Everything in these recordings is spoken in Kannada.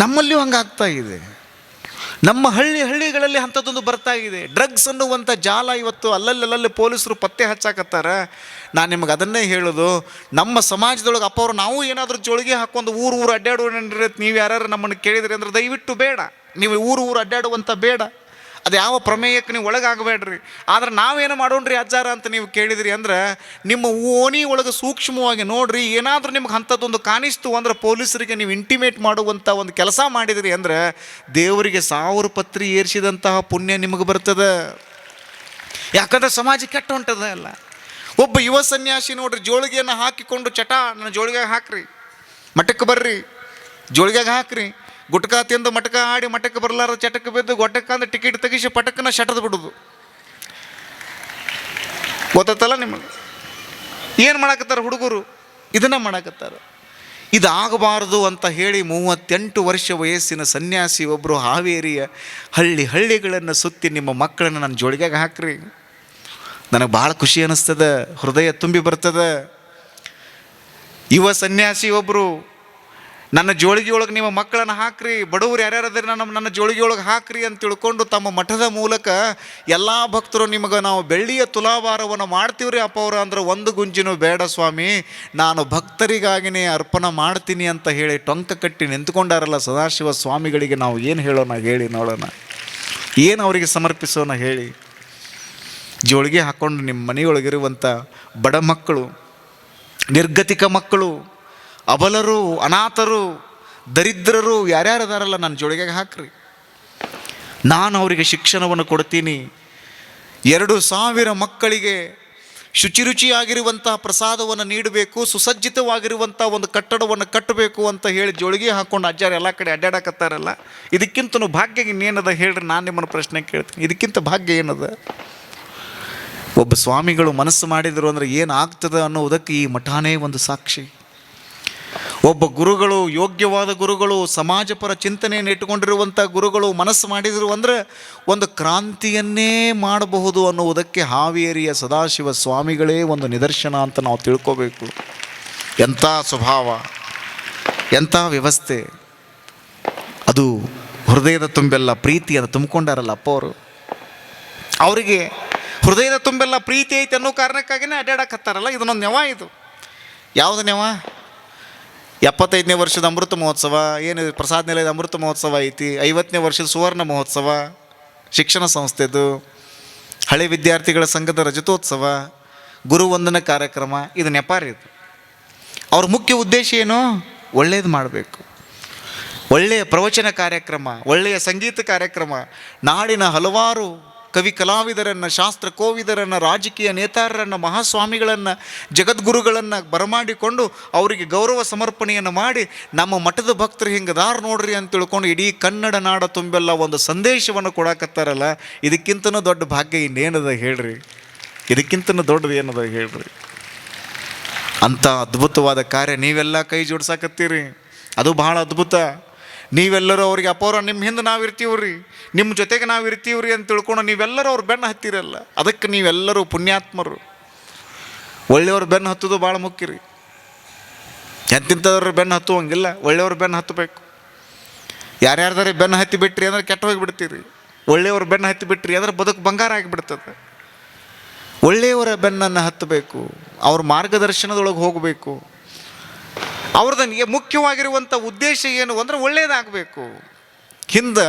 ನಮ್ಮಲ್ಲಿಯೂ ಹಂಗಾಗ್ತಾ ಇದೆ. ನಮ್ಮ ಹಳ್ಳಿಗಳಲ್ಲಿ ಅಂಥದ್ದೊಂದು ಬರ್ತಾ ಇದೆ. ಡ್ರಗ್ಸ್ ಅನ್ನುವಂಥ ಜಾಲ ಇವತ್ತು ಅಲ್ಲಲ್ಲಿ ಪೊಲೀಸರು ಪತ್ತೆ ಹಚ್ಚಾಕತ್ತಾರ. ನಾನು ನಿಮಗೆ ಅದನ್ನೇ ಹೇಳೋದು, ನಮ್ಮ ಸಮಾಜದೊಳಗೆ ಅಪ್ಪವ್ರು ನಾವು ಏನಾದರೂ ಜೋಳಿಗೆ ಹಾಕೊಂಡು ಊರು ಅಡ್ಡಾಡುವ ನೀವು ಯಾರು ನಮ್ಮನ್ನು ಕೇಳಿದ್ರಿ ಅಂದ್ರೆ ದಯವಿಟ್ಟು ಬೇಡ. ನೀವು ಊರು ಅಡ್ಡಾಡುವಂಥ ಬೇಡ. ಅದು ಯಾವ ಪ್ರಮೇಯಕ್ಕೆ ನೀವು ಒಳಗಾಗಬೇಡ್ರಿ. ಆದ್ರೆ ನಾವೇನು ಮಾಡೋಣ್ರಿ ಅಜ್ಜಾರ ಅಂತ ನೀವು ಕೇಳಿದ್ರಿ ಅಂದ್ರೆ ನಿಮ್ಮ ಓಣಿ ಒಳಗೆ ಸೂಕ್ಷ್ಮವಾಗಿ ನೋಡ್ರಿ. ಏನಾದರೂ ನಿಮ್ಗೆ ಅಂಥದ್ದೊಂದು ಕಾಣಿಸ್ತು ಅಂದ್ರೆ ಪೊಲೀಸರಿಗೆ ನೀವು ಇಂಟಿಮೇಟ್ ಮಾಡುವಂಥ ಒಂದು ಕೆಲಸ ಮಾಡಿದ್ರಿ ಅಂದ್ರೆ ದೇವರಿಗೆ 1000 ಪತ್ರಿ ಏರಿಸಿದಂತಹ ಪುಣ್ಯ ನಿಮಗೆ ಬರ್ತದೆ. ಯಾಕಂದ್ರೆ ಸಮಾಜ ಕೆಟ್ಟ ಹೊಂಟದ ಅಲ್ಲ. ಒಬ್ಬ ಯುವ ಸನ್ಯಾಸಿ ನೋಡ್ರಿ, ಜೋಳಿಗೆಯನ್ನು ಹಾಕಿಕೊಂಡು ನನ್ನ ಜೋಳಿಗೆಗೆ ಹಾಕ್ರಿ, ಮಠಕ್ಕೆ ಬರ್ರಿ, ಜೋಳಿಗೆಗೆ ಹಾಕ್ರಿ, ಗುಟ್ಕಾ ತಿಂದು ಮಟಕ ಆಡಿ ಮಠಕ್ಕೆ ಬರಲಾರ ಚಟಕ್ಕೆ ಬಿದ್ದು ಗೊಟ್ಟಕ್ಕೆ ಅಂದ್ರೆ ಟಿಕೆಟ್ ತೆಗಿಸಿ ಪಟಕ್ಕನ್ನ ಶಟದ್ ಬಿಡೋದು. ಗೊತ್ತಲ್ಲ ನಿಮಗೆ? ಏನು ಮಾಡಕತ್ತಾರ ಹುಡುಗರು? ಇದನ್ನ ಮಾಡಕತ್ತಾರ. ಇದಾಗಬಾರದು ಅಂತ ಹೇಳಿ 38 ವರ್ಷ ವಯಸ್ಸಿನ ಸನ್ಯಾಸಿ ಒಬ್ಬರು ಹಾವೇರಿಯ ಹಳ್ಳಿಗಳನ್ನು ಸುತ್ತಿ ನಿಮ್ಮ ಮಕ್ಕಳನ್ನು ನನ್ನ ಜೋಳಿಗೆಗೆ ಹಾಕ್ರಿ. ನನಗೆ ಭಾಳ ಖುಷಿ ಅನ್ನಿಸ್ತದೆ, ಹೃದಯ ತುಂಬಿ ಬರ್ತದೆ. ಯುವ ಸನ್ಯಾಸಿ ಒಬ್ಬರು ನನ್ನ ಜೋಳಿಗೆ ಒಳಗೆ ನಿಮ್ಮ ಮಕ್ಕಳನ್ನು ಹಾಕ್ರಿ, ಬಡವರು ಯಾರ್ಯಾರದ್ರೆ ನನ್ನ ಜೋಳಿಗೆ ಒಳಗೆ ಹಾಕ್ರಿ ಅಂತ ತಿಳ್ಕೊಂಡು ತಮ್ಮ ಮಠದ ಮೂಲಕ ಎಲ್ಲ ಭಕ್ತರು ನಿಮಗೆ ನಾವು ಬೆಳ್ಳಿಯ ತುಲಾಭಾರವನ್ನು ಮಾಡ್ತೀವ್ರಿ ಅಪ್ಪವ್ರ ಅಂದ್ರೆ ಒಂದು ಗುಂಜಿನೂ ಬೇಡ ಸ್ವಾಮಿ, ನಾನು ಭಕ್ತರಿಗಾಗಿನೇ ಅರ್ಪಣೆ ಮಾಡ್ತೀನಿ ಅಂತ ಹೇಳಿ ಟೊಂಕ ಕಟ್ಟಿ ನಿಂತ್ಕೊಂಡಾರಲ್ಲ ಸದಾಶಿವ ಸ್ವಾಮಿಗಳಿಗೆ ನಾವು ಏನು ಹೇಳೋಣ ಹೇಳಿ ನೋಡೋಣ. ಏನು ಅವರಿಗೆ ಸಮರ್ಪಿಸೋಣ ಹೇಳಿ? ಜೋಳಿಗೆ ಹಾಕ್ಕೊಂಡು ನಿಮ್ಮ ಮನೆಯೊಳಗಿರುವಂಥ ಬಡ ಮಕ್ಕಳು, ನಿರ್ಗತಿಕ ಮಕ್ಕಳು, ಅಬಲರು, ಅನಾಥರು, ದರಿದ್ರರು ಯಾರ್ಯಾರದಾರಲ್ಲ ನನ್ನ ಜೋಳಿಗೆಗೆ ಹಾಕ್ರಿ. ನಾನು ಅವರಿಗೆ ಶಿಕ್ಷಣವನ್ನು ಕೊಡ್ತೀನಿ. 2000 ಮಕ್ಕಳಿಗೆ ಶುಚಿರುಚಿಯಾಗಿರುವಂಥ ಪ್ರಸಾದವನ್ನು ನೀಡಬೇಕು, ಸುಸಜ್ಜಿತವಾಗಿರುವಂಥ ಒಂದು ಕಟ್ಟಡವನ್ನು ಕಟ್ಟಬೇಕು ಅಂತ ಹೇಳಿ ಜೋಳಿಗೆ ಹಾಕ್ಕೊಂಡು ಅಜ್ಜಾರು ಎಲ್ಲ ಕಡೆ ಅಡ್ಡಾಡಕತ್ತಾರಲ್ಲ. ಇದಕ್ಕಿಂತನೂ ಭಾಗ್ಯ ಇನ್ನೇನದ ಹೇಳ್ರಿ? ನಾನು ನಿಮ್ಮನ್ನು ಪ್ರಶ್ನೆ ಕೇಳ್ತೀನಿ, ಇದಕ್ಕಿಂತ ಭಾಗ್ಯ ಏನದ? ಒಬ್ಬ ಸ್ವಾಮಿಗಳು ಮನಸ್ಸು ಮಾಡಿದರು ಅಂದರೆ ಏನಾಗ್ತದೆ ಅನ್ನೋದಕ್ಕೆ ಈ ಮಠಾನೇ ಒಂದು ಸಾಕ್ಷಿ. ಒಬ್ಬ ಗುರುಗಳು, ಯೋಗ್ಯವಾದ ಗುರುಗಳು, ಸಮಾಜಪರ ಚಿಂತನೆಯನ್ನು ಇಟ್ಟುಕೊಂಡಿರುವಂಥ ಗುರುಗಳು ಮನಸ್ಸು ಮಾಡಿದರು ಅಂದರೆ ಒಂದು ಕ್ರಾಂತಿಯನ್ನೇ ಮಾಡಬಹುದು ಅನ್ನುವುದಕ್ಕೆ ಹಾವೇರಿಯ ಸದಾಶಿವ ಸ್ವಾಮಿಗಳೇ ಒಂದು ನಿದರ್ಶನ ಅಂತ ನಾವು ತಿಳ್ಕೋಬೇಕು. ಎಂಥ ಸ್ವಭಾವ, ಎಂಥ ವ್ಯವಸ್ಥೆ! ಅದು ಹೃದಯದ ತುಂಬೆಲ್ಲ ಪ್ರೀತಿಯನ್ನು ತುಂಬಿಕೊಂಡಾರಲ್ಲ ಅಪ್ಪವರು. ಅವರಿಗೆ ಹೃದಯದ ತುಂಬೆಲ್ಲ ಪ್ರೀತಿ ಐತೆ ಅನ್ನೋ ಕಾರಣಕ್ಕಾಗಿಯೇ ಅಡ್ಡಾಡಕತ್ತಾರಲ್ಲ. ಇದನ್ನೊಂದು ನೆವ. ಇದು ಯಾವುದು ನೆವ? 75ನೇ ವರ್ಷದ ಅಮೃತ ಮಹೋತ್ಸವ, ಏನು ಪ್ರಸಾದ ನಿಲಯದ ಅಮೃತ ಮಹೋತ್ಸವ ಐತಿ. 50ನೇ ವರ್ಷದ ಸುವರ್ಣ ಮಹೋತ್ಸವ, ಶಿಕ್ಷಣ ಸಂಸ್ಥೆದು, ಹಳೆ ವಿದ್ಯಾರ್ಥಿಗಳ ಸಂಘದ ರಜತೋತ್ಸವ, ಗುರುವಂದನ ಕಾರ್ಯಕ್ರಮ. ಇದು ನೆಪಾರಿ. ಇದು ಅವ್ರ ಮುಖ್ಯ ಉದ್ದೇಶ ಏನು? ಒಳ್ಳೇದು ಮಾಡಬೇಕು. ಒಳ್ಳೆಯ ಪ್ರವಚನ ಕಾರ್ಯಕ್ರಮ, ಒಳ್ಳೆಯ ಸಂಗೀತ ಕಾರ್ಯಕ್ರಮ, ನಾಡಿನ ಹಲವಾರು ಕವಿ ಕಲಾವಿದರನ್ನು, ಶಾಸ್ತ್ರ ಕೋವಿದರನ್ನು, ರಾಜಕೀಯ ನೇತಾರರನ್ನು, ಮಹಾಸ್ವಾಮಿಗಳನ್ನು, ಜಗದ್ಗುರುಗಳನ್ನು ಬರಮಾಡಿಕೊಂಡು ಅವರಿಗೆ ಗೌರವ ಸಮರ್ಪಣೆಯನ್ನು ಮಾಡಿ ನಮ್ಮ ಮಠದ ಭಕ್ತರು ಹಿಂಗದಾರು ನೋಡ್ರಿ ಅಂತ ತಿಳ್ಕೊಂಡು ಇಡೀ ಕನ್ನಡ ನಾಡ ತುಂಬೆಲ್ಲ ಒಂದು ಸಂದೇಶವನ್ನು ಕೊಡಕತ್ತಾರಲ್ಲ. ಇದಕ್ಕಿಂತನೂ ದೊಡ್ಡ ಭಾಗ್ಯ ಇನ್ನೇನದ ಹೇಳ್ರಿ? ಇದಕ್ಕಿಂತನೂ ದೊಡ್ಡದು ಏನದ ಹೇಳ್ರಿ? ಅಂಥ ಅದ್ಭುತವಾದ ಕಾರ್ಯ ನೀವೆಲ್ಲ ಕೈ ಜೋಡ್ಸಾಕತ್ತೀರಿ. ಅದು ಬಹಳ ಅದ್ಭುತ. ನೀವೆಲ್ಲರೂ ಅವ್ರಿಗೆ ಅಪ್ಪವ್ರ ನಿಮ್ಮ ಹಿಂದೆ ನಾವು ಇರ್ತೀವ್ರಿ, ನಿಮ್ಮ ಜೊತೆಗೆ ನಾವು ಇರ್ತೀವ್ರಿ ಅಂತ ತಿಳ್ಕೊಂಡು ನೀವೆಲ್ಲರೂ ಅವ್ರು ಬೆನ್ನು ಹತ್ತಿರಲ್ಲ. ಅದಕ್ಕೆ ನೀವೆಲ್ಲರೂ ಪುಣ್ಯಾತ್ಮರು. ಒಳ್ಳೆಯವ್ರ ಬೆನ್ನು ಹತ್ತೋದು ಭಾಳ ಮುಖ್ಯ ರೀ. ಎಂತಿಂಥವ್ರ ಬೆನ್ನು ಹತ್ತುವಂಗಿಲ್ಲ, ಒಳ್ಳೆಯವ್ರ ಬೆನ್ನು ಹತ್ತಬೇಕು. ಯಾರ್ಯಾರ್ದಾರೆ ಬೆನ್ನು ಹತ್ತಿ ಬಿಟ್ರಿ ಅಂದ್ರೆ ಕೆಟ್ಟ ಹೋಗಿಬಿಡ್ತೀರಿ. ಒಳ್ಳೆಯವ್ರ ಬೆನ್ನು ಹತ್ತಿ ಬಿಟ್ರಿ ಅಂದ್ರೆ ಬದುಕು ಬಂಗಾರ ಆಗಿಬಿಡ್ತದೆ. ಒಳ್ಳೆಯವರ ಬೆನ್ನನ್ನು ಹತ್ತಬೇಕು, ಅವ್ರ ಮಾರ್ಗದರ್ಶನದೊಳಗೆ ಹೋಗಬೇಕು. ಅವ್ರದ್ದು ಮುಖ್ಯವಾಗಿರುವಂಥ ಉದ್ದೇಶ ಏನು ಅಂದರೆ ಒಳ್ಳೇದಾಗಬೇಕು. ಹಿಂದೆ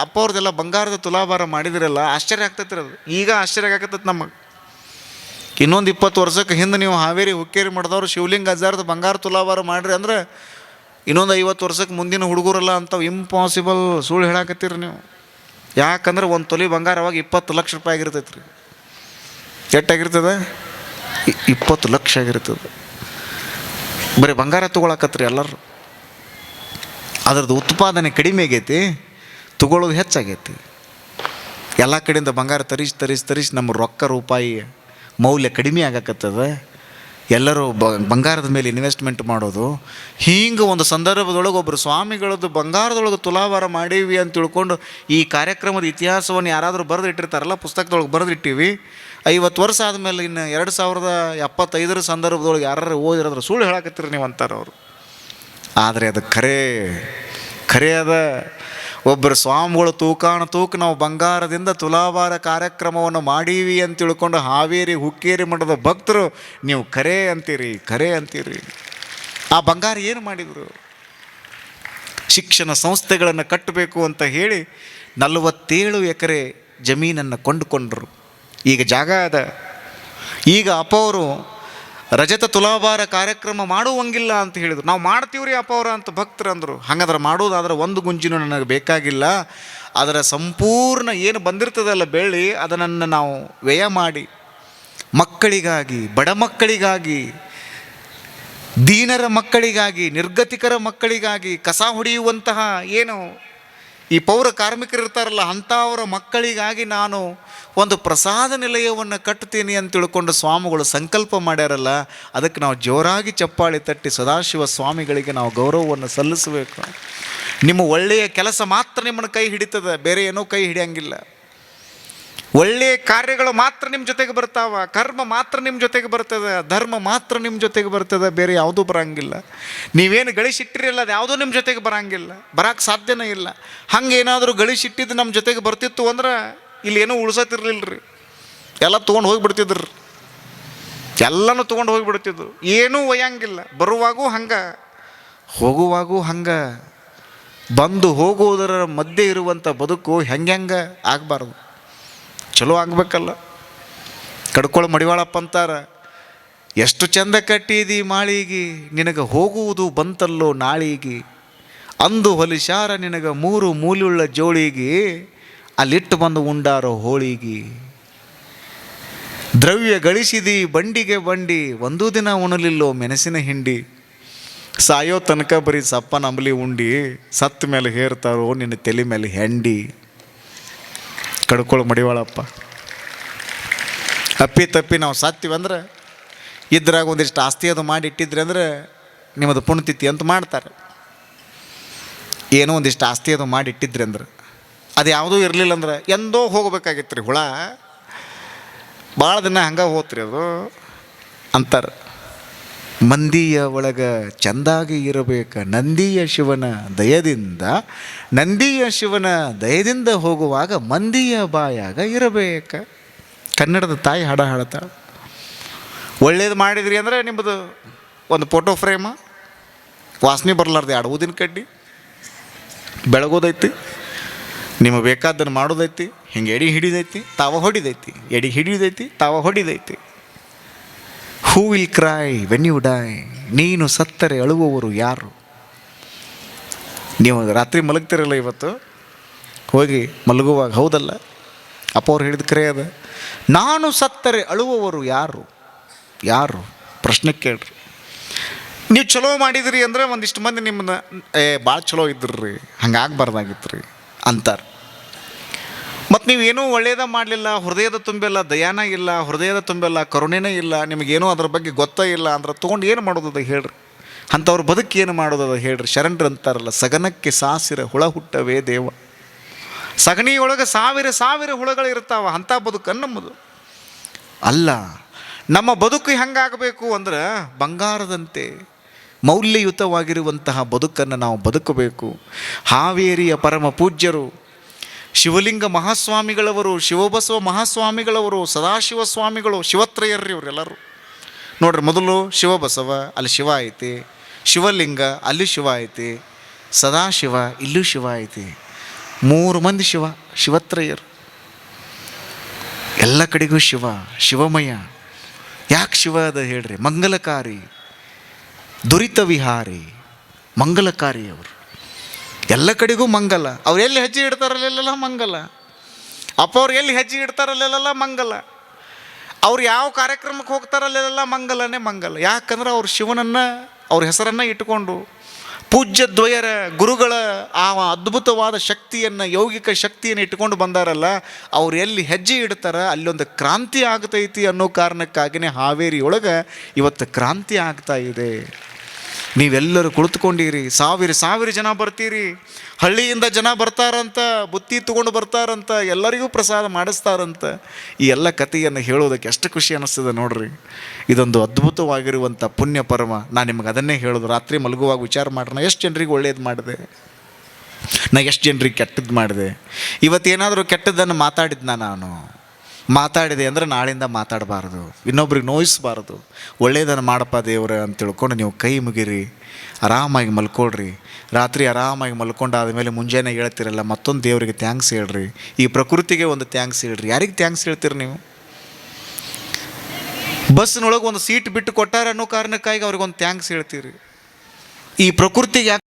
ಅಪ್ಪವ್ರದ್ದೆಲ್ಲ ಬಂಗಾರದ ತುಲಾಭಾರ ಮಾಡಿದ್ರಲ್ಲ, ಆಶ್ಚರ್ಯ ಆಗ್ತೈತಿ. ಅದು ಈಗ ಆಶ್ಚರ್ಯ ಆಗತ್ತೈತೆ ನಮಗೆ. ಇನ್ನೊಂದು 20 ವರ್ಷಕ್ಕೆ ಹಿಂದೆ ನೀವು ಹಾವೇರಿ ಹುಕ್ಕೇರಿ ಮಾಡಿದವ್ರು ಶಿವಲಿಂಗ ಅಜ್ಜಾರದ ಬಂಗಾರ ತುಲಾಭಾರ ಮಾಡಿರಿ ಅಂದ್ರೆ ಇನ್ನೊಂದು 50 ವರ್ಷಕ್ಕೆ ಮುಂದಿನ ಹುಡುಗರಲ್ಲ ಅಂಥವು ಇಂಪಾಸಿಬಲ್ ಸುಳ್ಳು ಹೇಳಾಕತ್ತೀರಿ ನೀವು. ಯಾಕಂದ್ರೆ ಒಂದು ತೊಲೆ ಬಂಗಾರ ಅವಾಗ 20 ಲಕ್ಷ ರೂಪಾಯಿ ಆಗಿರ್ತೈತೆ ರೀ. ಎಷ್ಟಾಗಿರ್ತದೆ? 20 ಲಕ್ಷ ಆಗಿರ್ತದೆ. ಬರೀ ಬಂಗಾರ ತೊಗೊಳಕತ್ರಿ ಎಲ್ಲರೂ. ಅದರದ್ದು ಉತ್ಪಾದನೆ ಕಡಿಮೆ ಆಗೈತಿ, ತೊಗೊಳ್ಳೋದು ಹೆಚ್ಚಾಗೈತಿ. ಎಲ್ಲ ಕಡೆಯಿಂದ ಬಂಗಾರ ತರಿಸಿ ನಮ್ಮ ರೊಕ್ಕ ರೂಪಾಯಿ ಮೌಲ್ಯ ಕಡಿಮೆ ಆಗಕತ್ತದ. ಎಲ್ಲರೂ ಬಂಗಾರದ ಮೇಲೆ ಇನ್ವೆಸ್ಟ್ಮೆಂಟ್ ಮಾಡೋದು. ಹೀಗೆ ಒಂದು ಸಂದರ್ಭದೊಳಗೆ ಒಬ್ಬರು ಸ್ವಾಮಿಗಳದ್ದು ಬಂಗಾರದೊಳಗೆ ತುಲಾಭಾರ ಮಾಡೀವಿ ಅಂತ ತಿಳ್ಕೊಂಡು ಈ ಕಾರ್ಯಕ್ರಮದ ಇತಿಹಾಸವನ್ನು ಯಾರಾದರೂ ಬರೆದು ಇಟ್ಟಿರ್ತಾರಲ್ಲ, ಪುಸ್ತಕದೊಳಗೆ ಬರೆದಿಟ್ಟಿವಿ. 50 ವರ್ಷ ಆದಮೇಲೆ ಇನ್ನು 2075 ಸಂದರ್ಭದೊಳಗೆ ಯಾರು ಓದಿರೋದ್ರ ಸುಳ್ಳು ಹೇಳಕತ್ತೀರಿ ನೀವು ಅಂತಾರೆ ಅವರು. ಆದರೆ ಅದು ಖರೆ ಅದ. ಒಬ್ಬರು ಸ್ವಾಮಿಗಳು ತೂಕ ನಾವು ಬಂಗಾರದಿಂದ ತುಲಾಭಾರ ಕಾರ್ಯಕ್ರಮವನ್ನು ಮಾಡೀವಿ ಅಂತ ತಿಳ್ಕೊಂಡು ಹಾವೇರಿ ಹುಕ್ಕೇರಿ ಮಠದ ಭಕ್ತರು ನೀವು ಖರೆ ಅಂತೀರಿ. ಆ ಬಂಗಾರ ಏನು ಮಾಡಿದರು? ಶಿಕ್ಷಣ ಸಂಸ್ಥೆಗಳನ್ನು ಕಟ್ಟಬೇಕು ಅಂತ ಹೇಳಿ 47 ಎಕರೆ ಜಮೀನನ್ನು ಕೊಂಡುಕೊಂಡ್ರು. ಈಗ ಜಾಗ ಅದ. ಈಗ ಅಪ್ಪವರು ರಜತ ತುಲಾಭಾರ ಕಾರ್ಯಕ್ರಮ ಮಾಡುವಂಗಿಲ್ಲ ಅಂತ ಹೇಳಿದರು. ನಾವು ಮಾಡ್ತೀವ್ರಿ ಅಪ್ಪವ್ರ ಅಂತ ಭಕ್ತರು ಅಂದರು. ಹಂಗಾದ್ರೆ ಮಾಡೋದಾದ್ರೆ ಒಂದು ಗುಂಜಿನೂ ನನಗೆ ಬೇಕಾಗಿಲ್ಲ. ಅದರ ಸಂಪೂರ್ಣ ಏನು ಬಂದಿರ್ತದಲ್ಲ ಬೆಳ್ಳಿ, ಅದನ್ನು ನಾವು ವ್ಯಯ ಮಾಡಿ ಮಕ್ಕಳಿಗಾಗಿ, ಬಡ ಮಕ್ಕಳಿಗಾಗಿ, ದೀನರ ಮಕ್ಕಳಿಗಾಗಿ, ನಿರ್ಗತಿಕರ ಮಕ್ಕಳಿಗಾಗಿ, ಕಸ ಹೊಡೆಯುವಂತಹ ಏನು ಈ ಪೌರ ಕಾರ್ಮಿಕರು ಇರ್ತಾರಲ್ಲ ಅಂಥವರ ಮಕ್ಕಳಿಗಾಗಿ ನಾನು ಒಂದು ಪ್ರಸಾದ ನಿಲಯವನ್ನು ಕಟ್ತೀನಿ ಅಂತ ತಿಳ್ಕೊಂಡು ಸ್ವಾಮಿಗಳು ಸಂಕಲ್ಪ ಮಾಡ್ಯಾರಲ್ಲ, ಅದಕ್ಕೆ ನಾವು ಜೋರಾಗಿ ಚಪ್ಪಾಳಿ ತಟ್ಟಿ ಸದಾಶಿವ ಸ್ವಾಮಿಗಳಿಗೆ ನಾವು ಗೌರವವನ್ನು ಸಲ್ಲಿಸಬೇಕು. ನಿಮ್ಮ ಒಳ್ಳೆಯ ಕೆಲಸ ಮಾತ್ರ ನಿಮ್ಮನ್ನು ಕೈ ಹಿಡಿತದೆ, ಬೇರೆ ಏನೂ ಕೈ ಹಿಡಿಯಂಗಿಲ್ಲ. ಒಳ್ಳೆಯ ಕಾರ್ಯಗಳು ಮಾತ್ರ ನಿಮ್ಮ ಜೊತೆಗೆ ಬರ್ತಾವ, ಕರ್ಮ ಮಾತ್ರ ನಿಮ್ಮ ಜೊತೆಗೆ ಬರ್ತದೆ, ಧರ್ಮ ಮಾತ್ರ ನಿಮ್ಮ ಜೊತೆಗೆ ಬರ್ತದೆ, ಬೇರೆ ಯಾವುದೂ ಬರೋಂಗಿಲ್ಲ. ನೀವೇನು ಗಳಿಸಿಟ್ಟಿರಲ್ಲ ಅದು ಯಾವುದೂ ನಿಮ್ಮ ಜೊತೆಗೆ ಬರೋಂಗಿಲ್ಲ, ಬರೋಕ್ಕೆ ಸಾಧ್ಯನೇ ಇಲ್ಲ. ಹಂಗೇನಾದರೂ ಗಳಿಸಿಟ್ಟಿದ್ದು ನಮ್ಮ ಜೊತೆಗೆ ಬರ್ತಿತ್ತು ಅಂದ್ರೆ ಇಲ್ಲೇನೂ ಉಳ್ಸತ್ತಿರ್ಲಿಲ್ಲ ರೀ, ಎಲ್ಲ ತೊಗೊಂಡು ಹೋಗಿಬಿಡ್ತಿದ್ರು, ಎಲ್ಲನೂ ತೊಗೊಂಡು ಹೋಗಿಬಿಡ್ತಿದ್ರು, ಏನೂ ಒಯ್ಯಂಗಿಲ್ಲ. ಬರುವಾಗೂ ಹಂಗೆ, ಹೋಗುವಾಗೂ ಹಂಗೆ. ಬಂದು ಹೋಗುವುದರ ಮಧ್ಯೆ ಇರುವಂಥ ಬದುಕು ಹೆಂಗೆ ಆಗಬಾರ್ದು, ಚಲೋ ಆಗಬೇಕಲ್ಲ. ಕಡ್ಕೊಳ ಮಡಿವಾಳಪ್ಪ ಅಂತಾರ, ಎಷ್ಟು ಚಂದ ಕಟ್ಟಿದಿ ಮಾಳಿಗೆ, ನಿನಗೆ ಹೋಗುವುದು ಬಂತಲ್ಲೋ ನಾಳಿಗೆ, ಅಂದು ಹೊಲಿಶಾರ ನಿನಗೆ 3 ಮೂಲಿಯುಳ್ಳ ಜೋಳಿಗೆ, ಅಲ್ಲಿಟ್ಟು ಬಂದು ಉಂಡಾರೋ ಹೋಳಿಗೆ. ದ್ರವ್ಯ ಗಳಿಸಿದಿ ಬಂಡಿಗೆ ಬಂಡಿ, ಒಂದೂ ದಿನ ಉಣಲಿಲ್ಲೋ ಮೆಣಸಿನ ಹಿಂಡಿ, ಸಾಯೋ ತನಕ ಬರೀ ಸಪ್ಪನ ಅಂಬಲಿ ಉಂಡಿ, ಸತ್ತ ಮೇಲೆ ಹೇರ್ತಾರೋ ನಿನ್ನ ತಲೆ ಮೇಲೆ ಹೆಂಡಿ. ಕಡ್ಕೊಳ ಮಡಿವಾಳಪ್ಪ. ಅಪ್ಪಿ ತಪ್ಪಿ ನಾವು ಸಾತ್ತೀವಂದ್ರೆ ಇದ್ರಾಗ ಒಂದಿಷ್ಟು ಆಸ್ತಿ ಅದು ಮಾಡಿ ಇಟ್ಟಿದ್ರಿ ಅಂದ್ರೆ ನಿಮ್ಮದು ಪುಣ್ಯತಿಥಿ ಅಂತ ಮಾಡ್ತಾರೆ. ಏನೋ ಒಂದಿಷ್ಟು ಆಸ್ತಿ ಅದು ಮಾಡಿ ಇಟ್ಟಿದ್ರಿ ಅಂದ್ರೆ, ಅದು ಯಾವುದೂ ಇರಲಿಲ್ಲ ಅಂದ್ರೆ ಎಂದೋ ಹೋಗ್ಬೇಕಾಗಿತ್ತು ರೀ. ಹುಳ ಭಾಳ ದಿನ ಹಂಗೆ ಹೋತ್ರಿ ಅದು ಅಂತಾರೆ. ಮಂದಿಯ ಒಳಗೆ ಚಂದಾಗಿ ಇರಬೇಕ ನಂದಿಯ ಶಿವನ ದಯದಿಂದ, ನಂದಿಯ ಶಿವನ ದಯದಿಂದ ಹೋಗುವಾಗ ಮಂದಿಯ ಬಾಯಾಗ ಇರಬೇಕ. ಕನ್ನಡದ ತಾಯಿ ಹಾಡ ಹಾಡ್ತಾಳೆ. ಒಳ್ಳೇದು ಮಾಡಿದ್ರಿ ಅಂದರೆ ನಿಮ್ಮದು ಒಂದು ಫೋಟೋ ಫ್ರೇಮ, ವಾಸನೆ ಬರಲಾರ್ದು 2 ಊದಿನ ಕಡ್ಡಿ ಬೆಳಗೋದೈತಿ, ನಿಮಗೆ ಬೇಕಾದ್ದನ್ನು ಮಾಡೋದೈತಿ, ಹಿಂಗೆ ಎಡಿ ಹಿಡಿದೈತಿ ತಾವ ಹೊಡಿದೈತಿ, ಎಡಿ ಹಿಡಿದೈತಿ ತಾವ ಹೊಡಿದೈತಿ. Who will cry when you die, ನೀನು ಸತ್ತರೆ ಅಳುವವರು ಯಾರು? ನೀವು ರಾತ್ರಿ ಮಲಗ್ತಿರಲ್ಲ, ಇವತ್ತು ಹೋಗಿ ಮಲಗುವಾಗ ಹೌದಲ್ಲ ಅಪ್ಪ ಅವ್ರು ಹೇಳಿದ ಕರೆ ಅದ, ನಾನು ಸತ್ತರೆ ಅಳುವವರು ಯಾರು? ಯಾರು? ಪ್ರಶ್ನೆ ಕೇಳ್ರಿ. ನೀವು ಚಲೋ ಮಾಡಿದ್ರಿ ಅಂದರೆ ಒಂದಿಷ್ಟು ಮಂದಿ ನಿಮ್ಮನ್ನ ಭಾಳ ಚಲೋ ಇದ್ರಿ, ಹಂಗಾಗಬಾರ್ದಾಗಿತ್ತು ರೀ ಅಂತಾರೆ. ಮತ್ತು ನೀವೇನೂ ಒಳ್ಳೆಯದ ಮಾಡಲಿಲ್ಲ, ಹೃದಯದ ತುಂಬಿಲ್ಲ, ದಯಾನ ಇಲ್ಲ, ಹೃದಯದ ತುಂಬಿಲ್ಲ, ಕರುಣೆನೇ ಇಲ್ಲ, ನಿಮಗೇನೋ ಅದ್ರ ಬಗ್ಗೆ ಗೊತ್ತೇ ಇಲ್ಲ ಅಂದ್ರೆ ತೊಗೊಂಡು ಏನು ಮಾಡೋದದ ಹೇಳ್ರಿ? ಅಂಥವ್ರ ಬದುಕು ಏನು ಮಾಡೋದದ ಹೇಳ್ರಿ? ಶರಣರು ಅಂತಾರಲ್ಲ, ಸಗನಕ್ಕೆ ಸಾಸಿರ ಹುಳ ಹುಟ್ಟವೇ ದೇವ. ಸಗಣಿಯೊಳಗೆ ಸಾವಿರ ಹುಳಗಳು ಇರ್ತಾವ, ಅಂಥ ಬದುಕನ್ನು ನಮ್ಮದು ಅಲ್ಲ. ನಮ್ಮ ಬದುಕು ಹೆಂಗಾಗಬೇಕು ಅಂದ್ರೆ ಬಂಗಾರದಂತೆ ಮೌಲ್ಯಯುತವಾಗಿರುವಂತಹ ಬದುಕನ್ನು ನಾವು ಬದುಕಬೇಕು. ಹಾವೇರಿಯ ಪರಮ ಪೂಜ್ಯರು ಶಿವಲಿಂಗ ಮಹಾಸ್ವಾಮಿಗಳವರು, ಶಿವಬಸವ ಮಹಾಸ್ವಾಮಿಗಳವರು, ಸದಾಶಿವ ಸ್ವಾಮಿಗಳು, ಶಿವತ್ರಯರ್ರಿ ಇವರೆಲ್ಲರೂ ನೋಡ್ರಿ. ಮೊದಲು ಶಿವಬಸವ, ಅಲ್ಲಿ ಶಿವ ಐತಿ, ಶಿವಲಿಂಗ ಅಲ್ಲಿ ಶಿವ ಐತಿ, ಸದಾಶಿವ ಇಲ್ಲೂ ಶಿವ ಐತಿ, 3 ಮಂದಿ ಶಿವ, ಶಿವತ್ರಯರು. ಎಲ್ಲ ಕಡೆಗೂ ಶಿವ, ಶಿವಮಯ. ಯಾಕೆ ಶಿವ ಅದ ಹೇಳ್ರಿ? ಮಂಗಲಕಾರಿ, ದುರಿತ ವಿಹಾರಿ, ಮಂಗಲಕಾರಿ ಅವರು. ಎಲ್ಲ ಕಡೆಗೂ ಮಂಗಲ. ಅವ್ರು ಎಲ್ಲಿ ಹೆಜ್ಜೆ ಇಡ್ತಾರಲ್ಲೆಲ್ಲ ಮಂಗಲ. ಅಪ್ಪ ಅವ್ರು ಎಲ್ಲಿ ಹೆಜ್ಜೆ ಇಡ್ತಾರಲ್ಲೆಲ್ಲ ಮಂಗಲ. ಅವ್ರು ಯಾವ ಕಾರ್ಯಕ್ರಮಕ್ಕೆ ಹೋಗ್ತಾರಲ್ಲೆಲ್ಲ ಮಂಗಲನೇ ಮಂಗಲ. ಯಾಕಂದ್ರೆ ಅವ್ರು ಶಿವನನ್ನು, ಅವ್ರ ಹೆಸರನ್ನು ಇಟ್ಕೊಂಡು ಪೂಜ್ಯ ದ್ವಯರ ಗುರುಗಳ ಆ ಅದ್ಭುತವಾದ ಶಕ್ತಿಯನ್ನು, ಯೌಗಿಕ ಶಕ್ತಿಯನ್ನು ಇಟ್ಕೊಂಡು ಬಂದಾರಲ್ಲ, ಅವ್ರು ಎಲ್ಲಿ ಹೆಜ್ಜೆ ಇಡ್ತಾರ ಅಲ್ಲೊಂದು ಕ್ರಾಂತಿ ಆಗ್ತೈತಿ ಅನ್ನೋ ಕಾರಣಕ್ಕಾಗಿಯೇ ಹಾವೇರಿಯೊಳಗೆ ಇವತ್ತು ಕ್ರಾಂತಿ ಆಗ್ತಾ ಇದೆ. ನೀವೆಲ್ಲರೂ ಕುಳಿತುಕೊಂಡಿರಿ, ಸಾವಿರ ಜನ ಬರ್ತೀರಿ, ಹಳ್ಳಿಯಿಂದ ಜನ ಬರ್ತಾರಂತ, ಬುತ್ತಿ ತೊಗೊಂಡು ಬರ್ತಾರಂತ, ಎಲ್ಲರಿಗೂ ಪ್ರಸಾದ ಮಾಡಿಸ್ತಾರಂತ. ಈ ಎಲ್ಲ ಕಥೆಯನ್ನು ಹೇಳೋದಕ್ಕೆ ಎಷ್ಟು ಖುಷಿ ಅನ್ನಿಸ್ತದೆ ನೋಡ್ರಿ. ಇದೊಂದು ಅದ್ಭುತವಾಗಿರುವಂಥ ಪುಣ್ಯ ಪರಮ. ನಾನು ನಿಮಗೆ ಅದನ್ನೇ ಹೇಳೋದು. ರಾತ್ರಿ ಮಲಗುವಾಗ ವಿಚಾರ ಮಾಡೋಣ, ಎಷ್ಟು ಜನರಿಗೆ ಒಳ್ಳೇದು ಮಾಡಿದೆ. ನಾ ಎಷ್ಟು ಜನರಿಗೆ ಕೆಟ್ಟದ್ದು ಮಾಡಿದೆ, ಇವತ್ತೇನಾದರೂ ಕೆಟ್ಟದ್ದನ್ನು ಮಾತಾಡಿದ್ನ ನಾನು ಮಾತಾಡಿದೆ ಅಂದರೆ ನಾಳಿಂದ ಮಾತಾಡಬಾರ್ದು, ಇನ್ನೊಬ್ರಿಗೆ ನೋಯಿಸಬಾರ್ದು. ಒಳ್ಳೆಯದನ್ನು ಮಾಡಪ್ಪ ದೇವ್ರ ಅಂತ ತಿಳ್ಕೊಂಡು ನೀವು ಕೈ ಮುಗಿರಿ, ಆರಾಮಾಗಿ ಮಲ್ಕೊಳ್ರಿ. ರಾತ್ರಿ ಆರಾಮಾಗಿ ಮಲ್ಕೊಂಡಾದ ಮೇಲೆ ಮುಂಜಾನೆ ಹೇಳ್ತಿರಲ್ಲ, ಮತ್ತೊಂದು ದೇವರಿಗೆ ಥ್ಯಾಂಕ್ಸ್ ಹೇಳ್ರಿ. ಈ ಪ್ರಕೃತಿಗೆ ಒಂದು ಥ್ಯಾಂಕ್ಸ್ ಹೇಳ್ರಿ. ಯಾರಿಗೆ ಥ್ಯಾಂಕ್ಸ್ ಹೇಳ್ತೀರಿ ನೀವು? ಬಸ್ನೊಳಗೆ ಒಂದು ಸೀಟ್ ಬಿಟ್ಟು ಕೊಟ್ಟಾರ ಅನ್ನೋ ಕಾರಣಕ್ಕಾಗಿ ಅವ್ರಿಗೊಂದು ಥ್ಯಾಂಕ್ಸ್ ಹೇಳ್ತೀರಿ. ಈ ಪ್ರಕೃತಿಗೆ